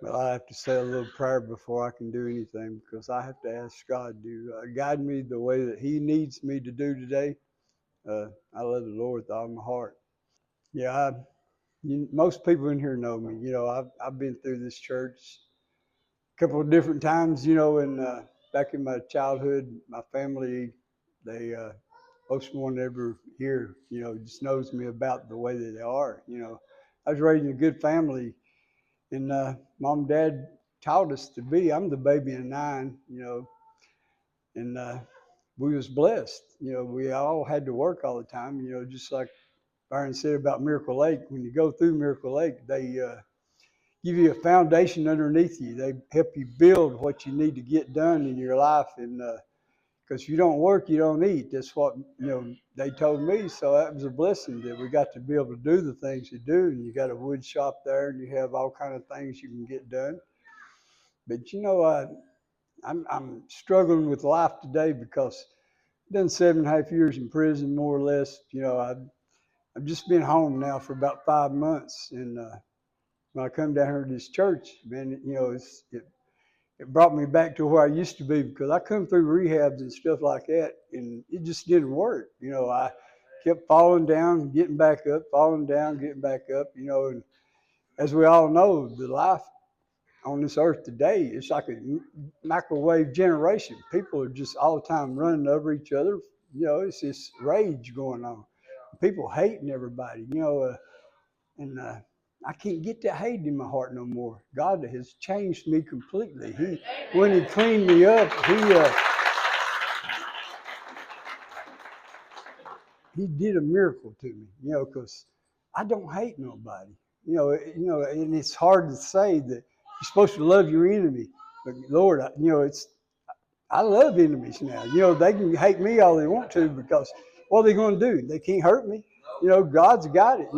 Well, I have to say a little prayer before I can do anything because I have to ask God to guide me the way that He needs me to do today. I love the Lord with all my heart. Yeah, most people in here know me. I've been through this church a couple of different times. And back in my childhood, my family, they most one ever here, just knows me about the way that they are. I was raised in a good family. And mom and dad taught us to be. I'm the baby of nine, and we was blessed. We all had to work all the time, just like Byron said about Miracle Lake. When you go through Miracle Lake, they give you a foundation underneath you. They help you build what you need to get done in your life. And because if you don't work, you don't eat. That's what, they told me. So that was a blessing that we got to be able to do the things you do. And you got a wood shop there and you have all kind of things you can get done. But I'm struggling with life today because I've done 7.5 years in prison, more or less. I've just been home now for about 5 months, and when I come down here to this church, man, it brought me back to where I used to be because I come through rehabs and stuff like that, and it just didn't work. I kept falling down, getting back up, falling down, getting back up. And as we all know, the life on this earth today, it's like a microwave generation. People are just all the time running over each other. It's this rage going on. People hating everybody, and I can't get that hate in my heart no more. God has changed me completely. When He cleaned me up, He did a miracle to me, because I don't hate nobody. And it's hard to say that you're supposed to love your enemy, but Lord, I love enemies now. They can hate me all they want to because what are they going to do? They can't hurt me. God's got it.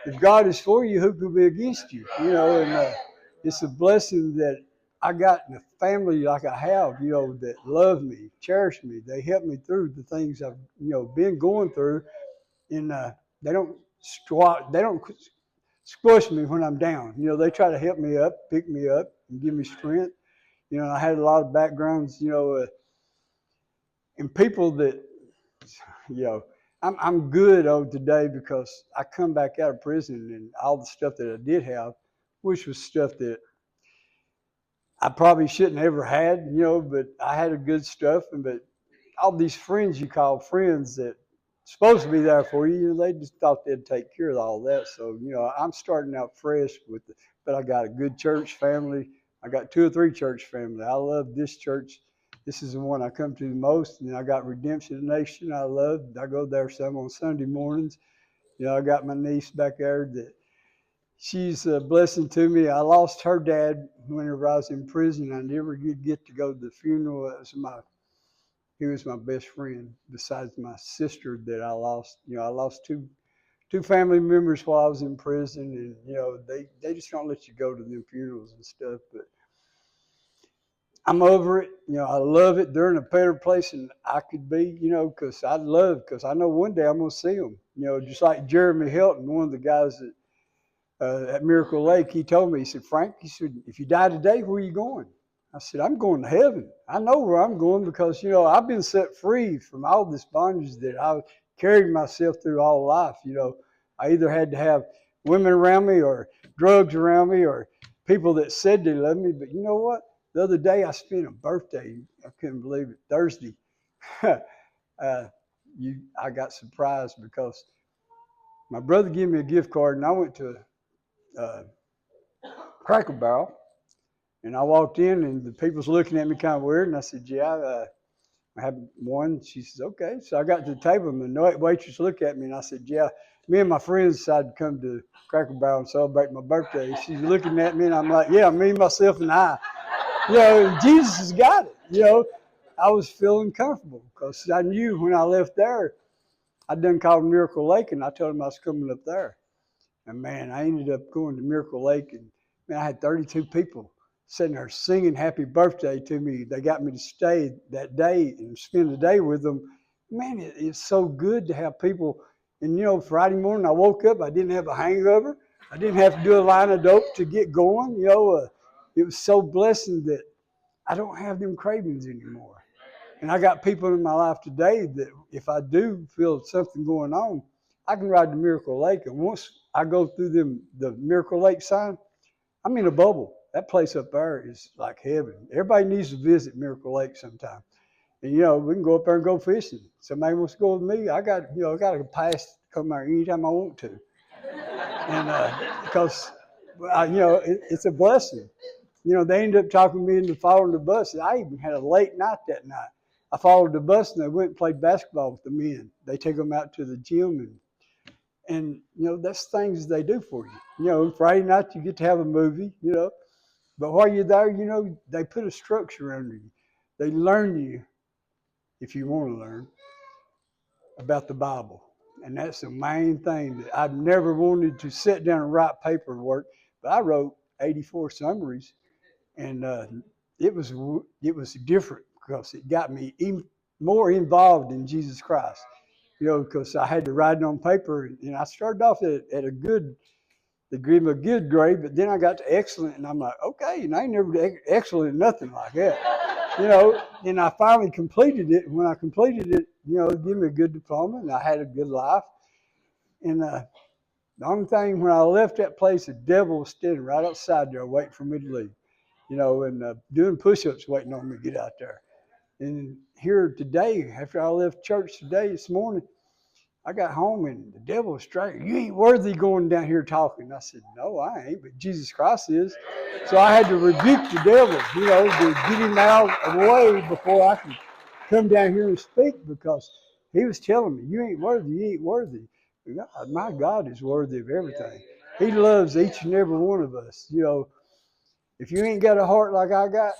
If God is for you, who could be against you? And it's a blessing that I got in a family like I have, that love me, cherish me. They help me through the things I've, been going through, and they don't squash me when I'm down. They try to help me up, pick me up, and give me strength. I had a lot of backgrounds, and people that, you know, I'm good today because I come back out of prison and all the stuff that I did have, which was stuff that I probably shouldn't have ever had, but I had a good stuff. But all these friends you call friends that supposed to be there for you, they just thought they'd take care of all that. So, I'm starting out fresh but I got a good church family. I got 2 or 3 church family. I love this church. This is the one I come to the most. And I got Redemption Nation I love. I go there some on Sunday mornings. I got my niece back there that she's a blessing to me. I lost her dad whenever I was in prison. I never did get to go to the funeral. He was my best friend besides my sister that I lost. I lost two family members while I was in prison, and they just don't let you go to them funerals and stuff. But I'm over it. I love it. They're in a better place than I could be. Because I know one day I'm gonna see them. Just like Jeremy Helton, one of the guys at Miracle Lake, he told me, he said, Frank, he said, if you die today, where are you going? I said, I'm going to heaven. I know where I'm going because, I've been set free from all this bondage that I carried myself through all life. I either had to have women around me or drugs around me or people that said they loved me. But you know what? The other day I spent a birthday. I couldn't believe it. Thursday. I got surprised because my brother gave me a gift card and I went to Cracker Barrel. And I walked in, and the people's looking at me kind of weird. And I said, "Yeah, I have one." She says, "Okay." So I got to the table, and the waitress looked at me, and I said, "Yeah." Me and my friends decided to come to Cracker Barrel and celebrate my birthday. She's looking at me, and I'm like, "Yeah, me, myself, and I." Jesus has got it. I was feeling comfortable because I knew when I left there, I done called Miracle Lake, and I told them I was coming up there. And man, I ended up going to Miracle Lake, and man, I had 32 people sitting there singing happy birthday to me. They got me to stay that day and spend the day with them. Man, it's so good to have people. And Friday morning I woke up, I didn't have a hangover. I didn't have to do a line of dope to get going. It was so blessing that I don't have them cravings anymore. And I got people in my life today that if I do feel something going on, I can ride to Miracle Lake. And once I go through the Miracle Lake sign, I'm in a bubble. That place up there is like heaven. Everybody needs to visit Miracle Lake sometime. And we can go up there and go fishing. Somebody wants to go with me. I got a pass to come there anytime I want to. And because it's a blessing. They ended up talking me into following the bus. I even had a late night that night. I followed the bus and they went and played basketball with the men. They take them out to the gym and that's things they do for you. Friday night you get to have a movie. But while you're there, they put a structure under you. They learn you, if you want to learn, about the Bible. And that's the main thing that I've never wanted to sit down and write paperwork, but I wrote 84 summaries, and it was different because it got me even more involved in Jesus Christ. Because I had to write it on paper, and I started off at a good. They gave me a good grade, but then I got to excellent, and I'm like, okay, and I ain't never did excellent in nothing like that. And I finally completed it. And when I completed it, it gave me a good diploma, and I had a good life. And the only thing, when I left that place, the devil was standing right outside there waiting for me to leave, and doing push-ups waiting on me to get out there. And here today, after I left church today, this morning, I got home and the devil was striking. You ain't worthy going down here talking. I said, no, I ain't, but Jesus Christ is. So I had to rebuke the devil, to get him out of the way before I could come down here and speak, because he was telling me, you ain't worthy, you ain't worthy. My God is worthy of everything. He loves each and every one of us. If you ain't got a heart like I got,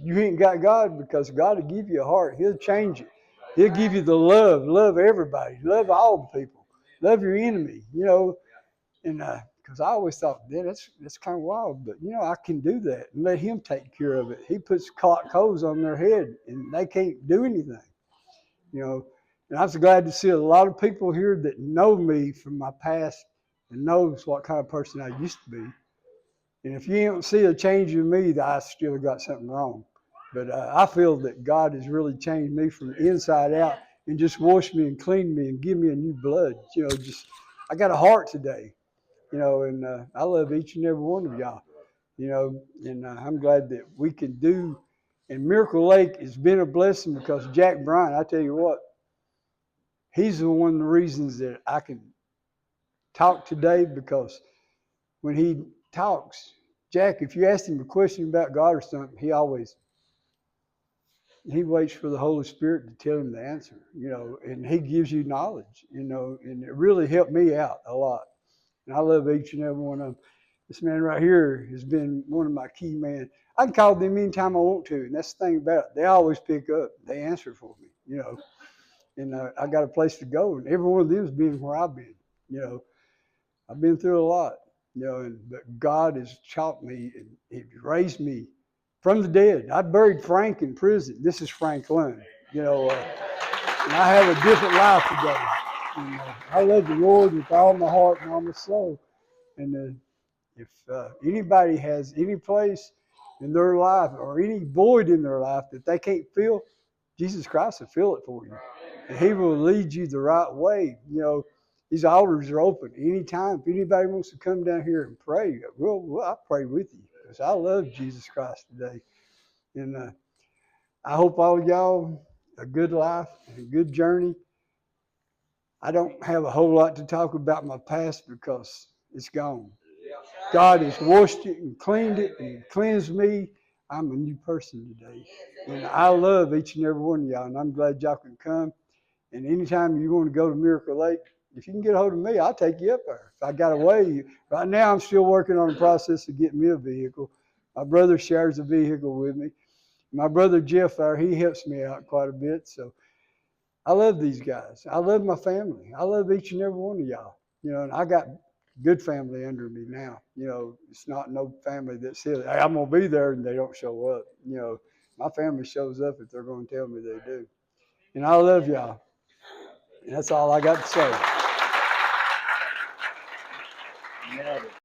you ain't got God, because God will give you a heart. He'll change it. He'll give you the love. Love everybody. Love all the people. Love your enemy, And because I always thought, yeah, that's kind of wild. But, I can do that and let him take care of it. He puts clock coals on their head and they can't do anything, And I'm so glad to see a lot of people here that know me from my past and knows what kind of person I used to be. And if you don't see a change in me, I still got something wrong. But I feel that God has really changed me from the inside out and just washed me and cleaned me and give me a new blood. I got a heart today, and I love each and every one of y'all, and I'm glad that we can do. And Miracle Lake has been a blessing because Jack Bryan, I tell you what, he's one of the reasons that I can talk today, because when he talks, Jack, if you ask him a question about God or something, he waits for the Holy Spirit to tell him the answer, and he gives you knowledge, and it really helped me out a lot. And I love each and every one of them. This man right here has been one of my key men. I can call them anytime I want to, and that's the thing about it. They always pick up. They answer for me, and I got a place to go, and every one of them has been where I've been, I've been through a lot, but God has taught me and He raised me from the dead. I buried Frank in prison. This is Frank Lund, and I have a different life today. I love the Lord with all my heart and all my soul. And if anybody has any place in their life or any void in their life that they can't fill, Jesus Christ will fill it for you. And He will lead you the right way. These altars are open anytime. If anybody wants to come down here and pray, well I'll pray with you, because I love Jesus Christ today. And I hope all of y'all a good life and a good journey. I don't have a whole lot to talk about my past because it's gone. God has washed it and cleaned it and cleansed me. I'm a new person today. And I love each and every one of y'all, and I'm glad y'all can come. And anytime you want to go to Miracle Lake, if you can get a hold of me, I'll take you up there. If I got a way. Right now, I'm still working on the process of getting me a vehicle. My brother shares a vehicle with me. My brother Jeff there, he helps me out quite a bit. So I love these guys. I love my family. I love each and every one of y'all. And I got good family under me now. It's not no family that says, hey, I'm going to be there, and they don't show up. My family shows up if they're going to tell me they do. And I love y'all. And that's all I got to say. Nailed it.